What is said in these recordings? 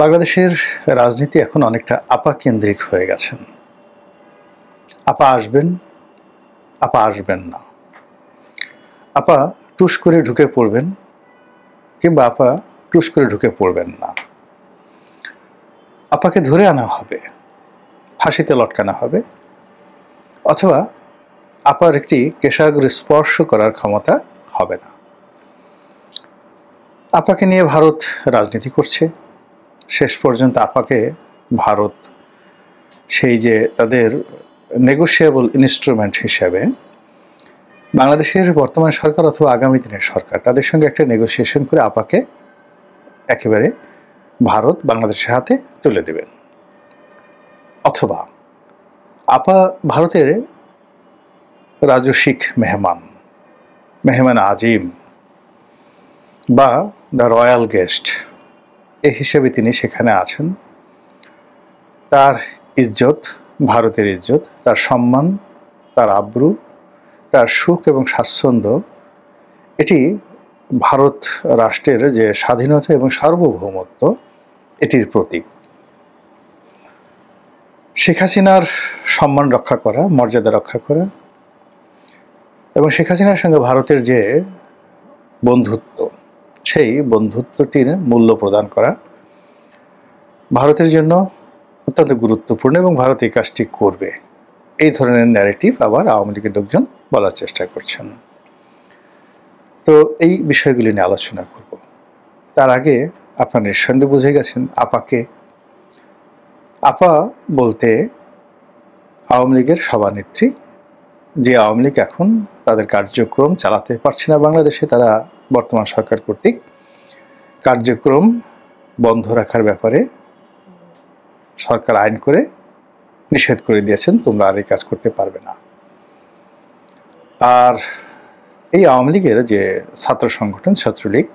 বাংলাদেশের রাজনীতি এখন অনেকটা আপা কেন্দ্রিক হয়ে গেছেন। আপা আসবেন, আপা আসবেন না। আপা টুস করে ঢুকে পড়বেন কিংবা আপা টুস করে ঢুকে পড়বেন না। আপাকে ধরে আনা হবে, ফাঁসিতে লটকানো হবে, অথবা আপার একটি কেশাগ্রে স্পর্শ করার ক্ষমতা হবে না। আপাকে নিয়ে ভারত রাজনীতি করছে। শেষ পর্যন্ত আপাকে ভারত সেই যে তাদের নেগোশিয়েবল ইনস্ট্রুমেন্ট হিসেবে বাংলাদেশের বর্তমান সরকার অথবা আগামী দিনের সরকার তাদের সঙ্গে একটা নেগোসিয়েশন করে আপাকে একেবারে ভারত বাংলাদেশের হাতে তুলে দেবেন। অথবা আপা ভারতের রাজস্বিক মেহমান আজিম বা দ্য রয়্যাল গেস্ট এ হিসেবে তিনি সেখানে আছেন। তার ইজ্জত, ভারতের ইজ্জত, তার সম্মান, তার আব্রু, তার সুখ এবং স্বাচ্ছন্দ্য এটি ভারত রাষ্ট্রের যে স্বাধীনতা এবং সার্বভৌমত্ব এটির প্রতীক। শেখ হাসিনার সম্মান রক্ষা করা, মর্যাদা রক্ষা করা এবং শেখ হাসিনার সঙ্গে ভারতের যে বন্ধুত্ব সেই বন্ধুত্বটির মূল্য প্রদান করা ভারতের জন্য অত্যন্ত গুরুত্বপূর্ণ এবং ভারত এই কাজটি করবে, এই ধরনের ন্যারেটিভ আবার আওয়ামী লীগের লোকজন বলার চেষ্টা করছেন। তো এই বিষয়গুলি নিয়ে আলোচনা করব। তার আগে আপনারা নিঃসন্দেহে বুঝে গেছেন আপাকে। আপা বলতে আওয়ামী লীগের সভানেত্রী, যে আওয়ামী লীগ এখন তাদের কার্যক্রম চালাতে পারছে না বাংলাদেশে। তারা বর্তমান সরকার কর্তৃক কার্যক্রম বন্ধ রাখার ব্যাপারে সরকার আইন করে নিষেধ করে দিয়েছেন, তোমরা আর এই কাজ করতে পারবে না। আর এই আওয়ামী লীগের যে ছাত্র সংগঠন ছাত্রলীগ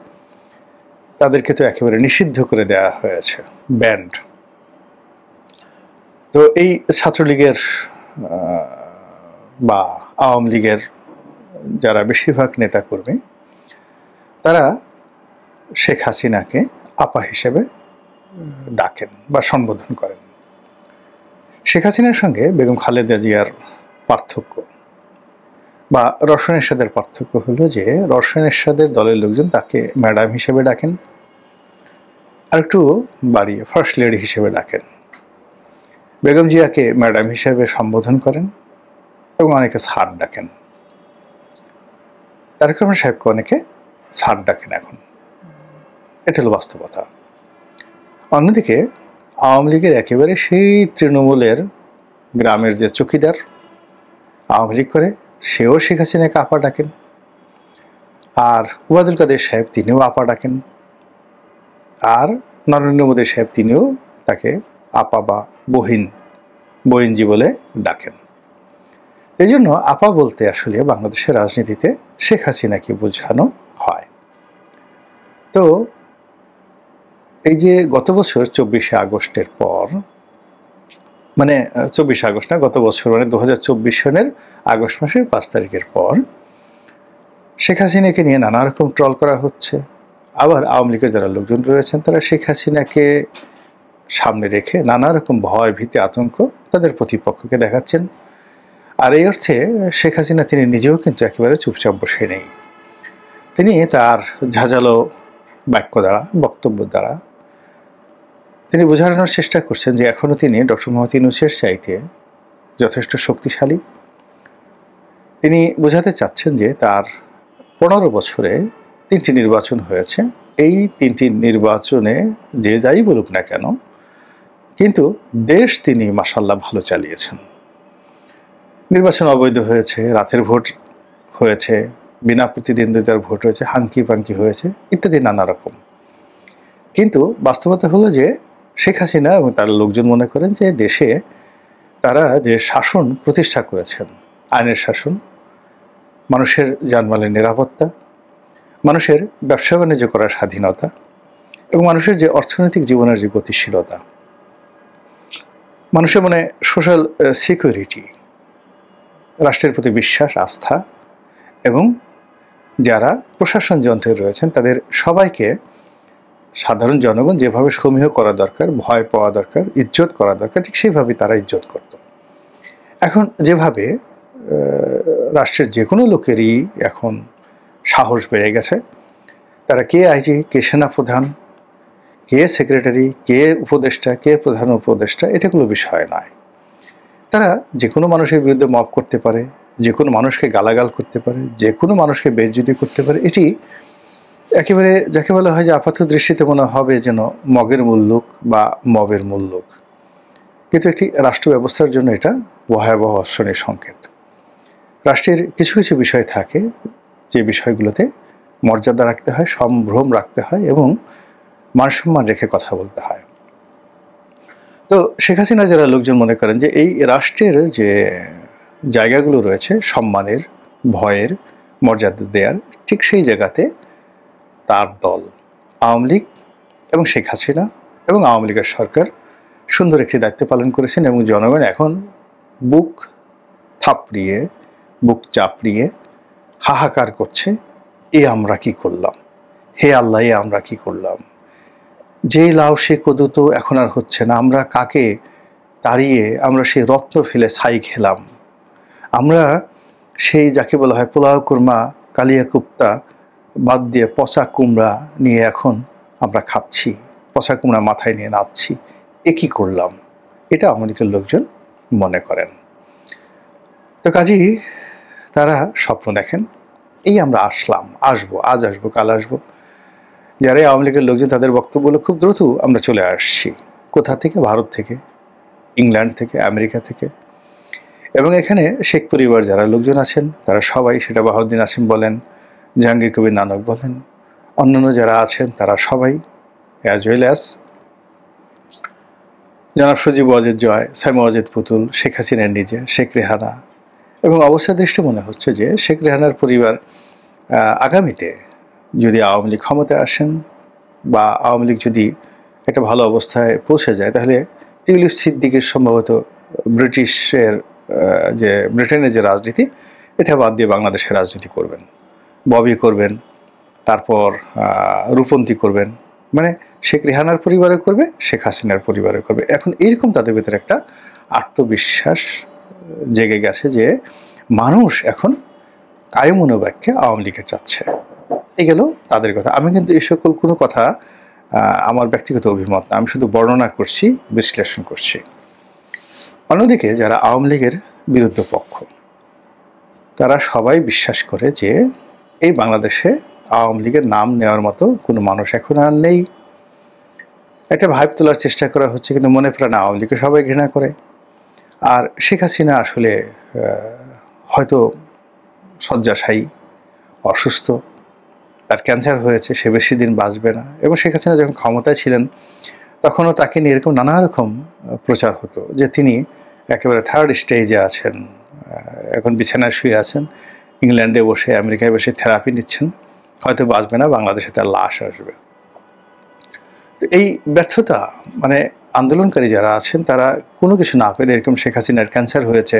তাদেরকে তো একেবারে নিষিদ্ধ করে দেওয়া হয়েছে, ব্যান্ড। তো এই ছাত্রলীগের বা আওয়ামী লীগের যারা বেশিরভাগ নেতাকর্মী তারা শেখ হাসিনাকে আপা হিসেবে ডাকেন বা সম্বোধন করেন। শেখ হাসিনার সঙ্গে বেগম খালেদা জিয়ার পার্থক্য বা রওশন এরশাদের পার্থক্য হলো যে রওশন এরশাদের দলের লোকজন তাকে ম্যাডাম হিসেবে ডাকেন, আর একটু বাড়িয়ে ফার্স্ট লেডি হিসেবে ডাকেন। বেগম জিয়াকে ম্যাডাম হিসেবে সম্বোধন করেন এবং অনেকে স্যার ডাকেন। তারেক রহমান সাহেবকে অনেকে স্যার ডাকেন এখন। এটা হলো বাস্তবতা। অন্যদিকে আওয়ামী লীগের একেবারে সেই তৃণমূলের গ্রামের যে চৌকিদার আওয়ামী লীগ করে সেও শেখ হাসিনাকে আপা ডাকেন, আর ওবায়দুল কাদের সাহেব তিনিও আপা ডাকেন, আর নরেন্দ্র মোদী সাহেব তিনিও তাকে আপা বা বহিনজি বলে ডাকেন। এই জন্য আপা বলতে আসলে বাংলাদেশের রাজনীতিতে শেখ হাসিনাকে বোঝানো হয়। তো এই যে গত বছর 24শে আগস্টের পর, মানে 24শে আগস্ট না, গত বছর মানে 2024 সনের আগস্ট মাসের 5 তারিখের পর শেখ হাসিনাকে নিয়ে নানা রকম ট্রল করা হচ্ছে। আবার আওয়ামী লীগের যারা লোকজন রয়েছেন তারা শেখ হাসিনাকে সামনে রেখে নানা রকম ভয়, ভীতি, আতঙ্ক তাদের প্রতিপক্ষকে দেখাচ্ছেন। আর এই অর্থে শেখ হাসিনা তিনি নিজেও কিন্তু একেবারে চুপচাপ বসে নেই। তিনি তার ঝাঁঝালো বাক্য দ্বারা, বক্তব্য দ্বারা তিনি বোঝানোর চেষ্টা করছেন যে এখনও তিনি ডক্টর মোহাম্মদ ইউনূসের চাইতে যথেষ্ট শক্তিশালী। তিনি বোঝাতে চাচ্ছেন যে তার 15 বছরে 3টি নির্বাচন হয়েছে, এই 3টি নির্বাচনে যে যাই বলুক না কেন কিন্তু দেশ তিনি মাশাআল্লাহ ভালো চালিয়েছেন। নির্বাচন অবৈধ হয়েছে, রাতের ভোট হয়েছে, বিনা প্রতিদ্বন্দ্বিতার ভোট হয়েছে, হাঙ্কি পাঙ্কি হয়েছে ইত্যাদি নানা রকম। কিন্তু বাস্তবতা হলো যে শেখ হাসিনা এবং তার লোকজন মনে করেন যে দেশে তারা যে শাসন প্রতিষ্ঠা করেছেন, আইনের শাসন, মানুষের জানমালের নিরাপত্তা, মানুষের ব্যবসা বাণিজ্য করার স্বাধীনতা এবং মানুষের যে অর্থনৈতিক জীবনের যে গতিশীলতা, মানুষের মনে সোশ্যাল সিকিউরিটি, রাষ্ট্রের প্রতি বিশ্বাস, আস্থা এবং যারা প্রশাসন যন্ত্রে রয়েছেন তাদের সবাইকে সাধারণ জনগণ যেভাবে সমীহ করা দরকার, ভয় পাওয়া দরকার, ইজ্জত করা দরকার, ঠিক সেইভাবেই তারা ইজ্জত করত। এখন যেভাবে রাষ্ট্রের যে কোনো লোকেরই এখন সাহস বেড়ে গেছে, তারা কে আইজি, কে সেনাপ্রধান, কে সেক্রেটারি, কে উপদেষ্টা, কে প্রধান উপদেষ্টা, এটা কোনো বিষয় নয়। তারা যে কোনো মানুষের বিরুদ্ধে মব করতে পারে, যে কোনো মানুষকে গালাগাল করতে পারে, যে কোনো মানুষকে বেইজ্জতি করতে পারে। এটি একেবারে যাকে বলা হয় যে আপাত দৃষ্টিতে মনে হবে যেন মগের মুল্লুক বা মবের মুল্লুক, কিন্তু একটি রাষ্ট্র ব্যবস্থার জন্য এটা ভয়াবহ অশনির সংকেত। রাষ্ট্রের কিছু কিছু বিষয় থাকে যে বিষয়গুলোতে মর্যাদা রাখতে হয়, সম্ভ্রম রাখতে হয় এবং মানসম্মান রেখে কথা বলতে হয়। তো শেখ হাসিনা যারা লোকজন মনে করেন যে এই রাষ্ট্রের যে জায়গাগুলো রয়েছে সম্মানের, ভয়ের, মর্যাদা দেওয়ার, ঠিক সেই জায়গাতে তার দল আওয়ামী লীগ এবং শেখ হাসিনা এবং আওয়ামী লীগের সরকার সুন্দর একটি দায়িত্ব পালন করেছেন এবং জনগণ এখন বুক থাপড়িয়ে, বুক চাপড়িয়ে হাহাকার করছে, এ আমরা কি করলাম, হে আল্লাহ, এ আমরা কি করলাম, যে লাউ সে কদু তো এখন আর হচ্ছে না, আমরা কাকে তাড়িয়ে আমরা সেই রত্ন ফেলে ছাই খেলাম, আমরা সেই যাকে বলা হয় পোলাও কুরমা, কালিয়া কুপ্তা বাদ দিয়ে পচা কুমড়া নিয়ে এখন আমরা খাচ্ছি, পচা কুমড়া মাথায় নিয়ে নাচছি, এ কি করলাম, এটা আওয়ামী লীগের লোকজন মনে করেন। তো কাজেই তারা স্বপ্ন দেখেন, এই আমরা আসলাম, আসবো, আজ আসবো, কাল আসবো। যারা আওয়ামী লীগের লোকজন তাদের বক্তব্য হলো খুব দ্রুত আমরা চলে আসছি। কোথা থেকে? ভারত থেকে, ইংল্যান্ড থেকে, আমেরিকা থেকে। এবং এখানে শেখ পরিবার যারা লোকজন আছেন তারা সবাই, সেটা বাহাউদ্দিন আসিম বলেন, জাহাঙ্গীর কবির নানক বলেন, অন্যান্য যারা আছেন তারা সবাই, অ্যাজ ওয়েল অ্যাজ জনাব সজীব ওয়াজেদ জয়, সাইমা ওয়াজেদ পুতুল, শেখ হাসিনার নিজে, শেখ রেহানা, এবং অবস্থা দৃষ্টি মনে হচ্ছে যে শেখ রেহানার পরিবার আগামীতে যদি আওয়ামী লীগ ক্ষমতায় আসেন বা আওয়ামী লীগ যদি একটা ভালো অবস্থায় পৌঁছে যায়, তাহলে টিউলিপ সিদ্দিকের সম্ভবত ব্রিটেনের যে রাজনীতি, এটা বাদ দিয়ে বাংলাদেশের রাজনীতি করবেন, ববি করবেন, তারপর রূপন্তী করবেন, মানে শেখ রেহানার পরিবারে করবে, শেখ হাসিনার পরিবারে করবে। এখন এইরকম তাদের ভিতরে একটা আত্মবিশ্বাস জেগে গেছে যে মানুষ এখন কায়মনোবাক্যে আওয়ামী লীগে চাচ্ছে। এই গেল তাদের কথা। আমি কিন্তু এই সকল কোনো কথা আমার ব্যক্তিগত অভিমত না, আমি শুধু বর্ণনা করছি, বিশ্লেষণ করছি। অন্যদিকে যারা আওয়ামী লীগের বিরুদ্ধ পক্ষ, তারা সবাই বিশ্বাস করে যে এই বাংলাদেশে আওয়ামী লীগের নাম নেওয়ার মতো কোনো মানুষ এখন আর নেই। একটা ভাইব তোলার চেষ্টা করা হচ্ছে, কিন্তু মনে প্রাণে আওয়ামী লীগকে সবাই ঘৃণা করে। আর শেখ হাসিনা আসলে হয়তো শয্যাশায়ী, অসুস্থ, তার ক্যান্সার হয়েছে, সে বেশি দিন বাঁচবে না। এবং শেখ হাসিনা যখন ক্ষমতায় ছিলেন তখনও তাকে নিয়ে এরকম নানা রকম প্রচার হতো যে তিনি একেবারে থার্ড স্টেজে আছেন, এখন বিছানায় শুয়ে আছেন, ইংল্যান্ডে বসে, আমেরিকায় বসে থেরাপি নিচ্ছেন, হয়তো বাঁচবে না, বাংলাদেশে তার লাশ আসবে। তো এই ব্যর্থতা, মানে আন্দোলনকারী যারা আছেন তারা কোনো কিছু না পেলে, এরকম শেখ হাসিনার ক্যান্সার হয়েছে,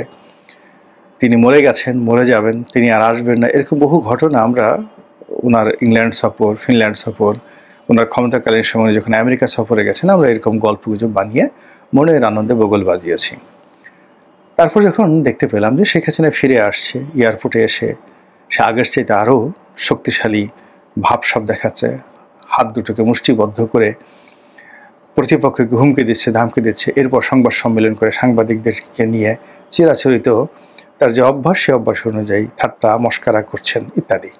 তিনি মরে গেছেন, মরে যাবেন, তিনি আর আসবেন না, এরকম বহু ঘটনা আমরা ওনার ইংল্যান্ড সফর, ফিনল্যান্ড সফর, ওনার ক্ষমতাকালীন সময়ে যখন আমেরিকা সফরে গেছেন, আমরা এরকম গল্পগুজব বানিয়ে মনের আনন্দে বগল বাজিয়েছি। তারপর যখন দেখতে পেলাম যে শেখ হাসিনা ফিরে আসছে, এয়ারপোর্টে এসে সে আগের চাইতে আরও শক্তিশালী ভাবসাব দেখাচ্ছে, হাত দুটোকে মুষ্টিবদ্ধ করে প্রতিপক্ষকে হুমকি দিচ্ছে, ধামকি দিচ্ছে, এরপর সংবাদ সম্মেলন করে সাংবাদিকদেরকে নিয়ে চিরাচরিত তার যে অভ্যাস, সে অভ্যাস অনুযায়ী ঠাট্টা মস্কারা করছেন ইত্যাদি।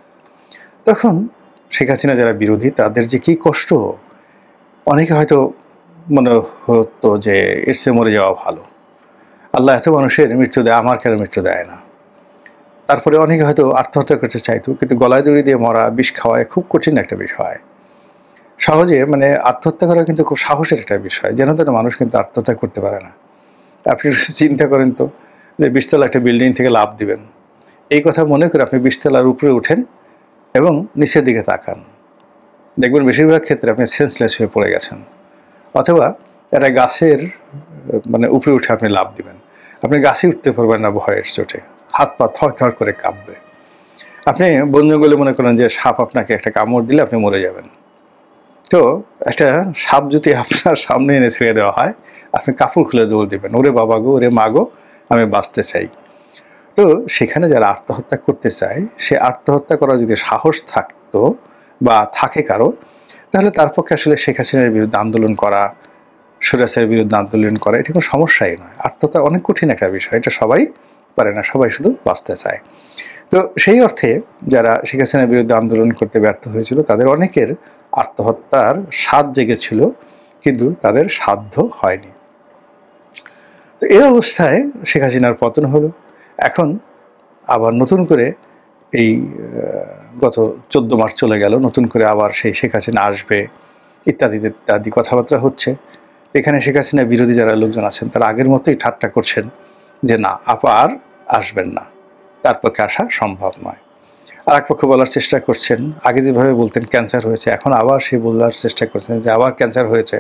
তখন শেখ হাসিনা যারা বিরোধী, তাদের যে কী কষ্ট, অনেকে হয়তো মনে হতো যে এর চেয়ে মরে যাওয়া ভালো, আল্লাহ এত মানুষের মৃত্যু দেয়, আমার কেন মৃত্যু দেয় না। তারপরে অনেকে হয়তো আত্মহত্যা করতে চাইতো, কিন্তু গলায় দড়ি দিয়ে মরা, বিষ খাওয়ায় খুব কঠিন একটা বিষয়। সহজে মানে আত্মহত্যা করা কিন্তু খুব সাহসের একটা বিষয়, যেন তেন মানুষ কিন্তু আত্মহত্যা করতে পারে না। আপনি চিন্তা করেন তো যে 20তলা একটা বিল্ডিং থেকে লাফ দিবেন, এই কথা মনে করে আপনি 20তলার উপরে উঠেন এবং নিচের দিকে তাকান, দেখবেন বেশিরভাগ ক্ষেত্রে আপনি সেন্সলেস হয়ে পড়ে গেছেন। অথবা একটা গাছের মানে উপরে উঠে আপনি লাফ দিবেন, আপনি গাছে উঠতে পারবেন না ভয়ের চোটে, হাত পা থর থর করে কাঁপবে। আপনি বন জঙ্গলে মনে করেন যে সাপ আপনাকে একটা কামড় দিলে আপনি মরে যাবেন, তো একটা সাপ যদি আপনার সামনে এনে ছেড়ে দেওয়া হয়, আপনি কাপড় খুলে দৌড় দেবেন, ওরে বাবা গো, ওরে মা গো, আমি বাঁচতে চাই। তো সেখানে যারা আত্মহত্যা করতে চায়, সে আত্মহত্যা করার যদি সাহস থাকতো বা থাকে কারো, তাহলে তার পক্ষে আসলে শেখ হাসিনার বিরুদ্ধে আন্দোলন করা, স্বৈরাচারের বিরুদ্ধে আন্দোলন করা এটা কোনো সমস্যাই নয়। আত্মহত্যা অনেক কঠিন একটা বিষয়, এটা সবাই পারে না, সবাই শুধু বাঁচতে চায়। তো সেই অর্থে যারা শেখ হাসিনার বিরুদ্ধে আন্দোলন করতে ব্যর্থ হয়েছিল, তাদের অনেকের আত্মহত্যার স্বাদ জেগেছিল, কিন্তু তাদের সাধ্য হয়নি। তো এই অবস্থায় শেখ হাসিনার পতন হলো। এখন আবার নতুন করে এই গত 14 মাস চলে গেল, নতুন করে আবার সেই শেখ হাসিনা আসবে ইত্যাদি ইত্যাদি কথাবার্তা হচ্ছে। এখানে শেখ হাসিনা বিরোধী যারা লোকজন আছেন তারা আগের মতোই ঠাট্টা করছেন যে না, আপা আর আসবেন না, তার পক্ষে আসা সম্ভব নয়। আর এক পক্ষ বলার চেষ্টা করছেন, আগে যেভাবে বলতেন ক্যান্সার হয়েছে, এখন আবার সে বলার চেষ্টা করছেন যে আবার ক্যান্সার হয়েছে।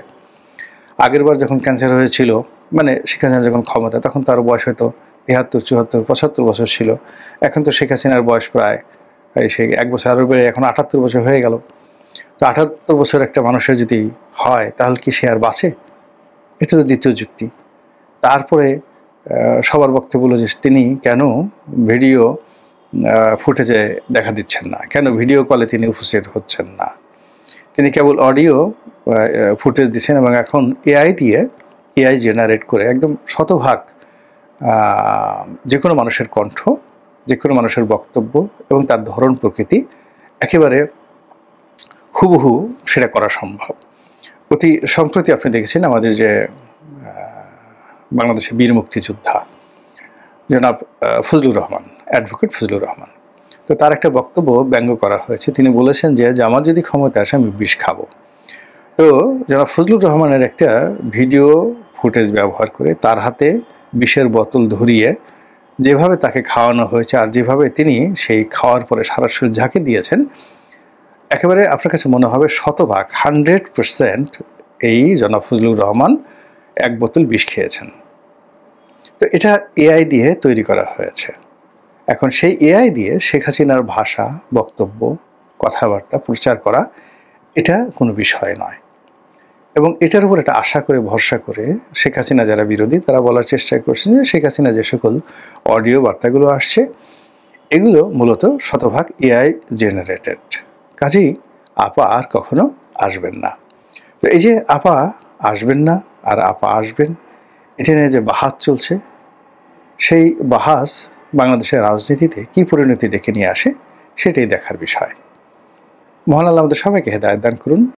আগের বার যখন ক্যান্সার হয়েছিল, মানে শেখ হাসিনা যখন ক্ষমতা, তখন তার বয়স হয়তো 73, 74, 75 বছর ছিল। এখন তো শেখ হাসিনার বয়স প্রায় সেই 1 বছর আরও বেড়ে এখন 78 বছর হয়ে গেল। তো 78 বছর একটা মানুষের যদি হয়, তাহলে কি সে আর বাঁচে? এটা তো দ্বিতীয় যুক্তি। তারপরে সবার বক্তব্য হলো যে তিনি কেন ভিডিও ফুটেজে দেখা দিচ্ছেন না, কেন ভিডিও কলে তিনি উপস্থিত হচ্ছেন না। তিনি কেবল অডিও ফুটেজ দিচ্ছেন এবং এখন এআই জেনারেট করে একদম শতভাগ যে কোনো মানুষের কণ্ঠ, যে কোনো মানুষের বক্তব্য এবং তার ধরন প্রকৃতি একেবারে হুবহু সেটা করা সম্ভব। অতি সম্প্রতি আপনি দেখেছেন আমাদের যে বাংলাদেশের বীর মুক্তিযোদ্ধা জনাব ফজলুর রহমান, অ্যাডভোকেট ফজলুর রহমান, তো তার একটা বক্তব্য ব্যঙ্গ করা হয়েছে। তিনি বলেছেন যে আমার যদি ক্ষমতা আসে আমি বিষ খাবো। তো জনাব ফজলুর রহমানের একটা ভিডিও ফুটেজ ব্যবহার করে তার হাতে বিষের বোতল ধরিয়ে যেভাবে তাকে খাওয়ানো হয়েছে আর যেভাবে তিনি সেই খাওয়ার পরে সরাসরি ঝাঁকে দিয়েছেন, একেবারে আপনার কাছে মনে হবে শতভাগ 100% এই জনাব ফজলুর রহমান 1 বোতল বিষ খেয়েছেন। তো এটা এআই দিয়ে তৈরি করা হয়েছে। এখন সেই এআই দিয়ে শেখ হাসিনার ভাষা, বক্তব্য, কথাবার্তা প্রচার করা এটা কোনো বিষয় নয়। এবং এটার উপর একটা আশা করে, ভরসা করে শেখ হাসিনা যারা বিরোধী তারা বলার চেষ্টা করছেন যে শেখ হাসিনা যে সকল অডিও বার্তাগুলো আসছে এগুলো মূলত শতভাগ এআই জেনারেটেড, কাজেই আপা আর কখনো আসবেন না। তো এই যে আপা আসবেন না আর আপা আসবেন, এটা নিয়ে যে বাহাস চলছে, সেই বাহাস বাংলাদেশের রাজনীতিতে কী পরিণতি ডেকে নিয়ে আসে সেটাই দেখার বিষয়। মহান আল্লাহ আমাদের সবাইকে হেদায়েত দান করুন।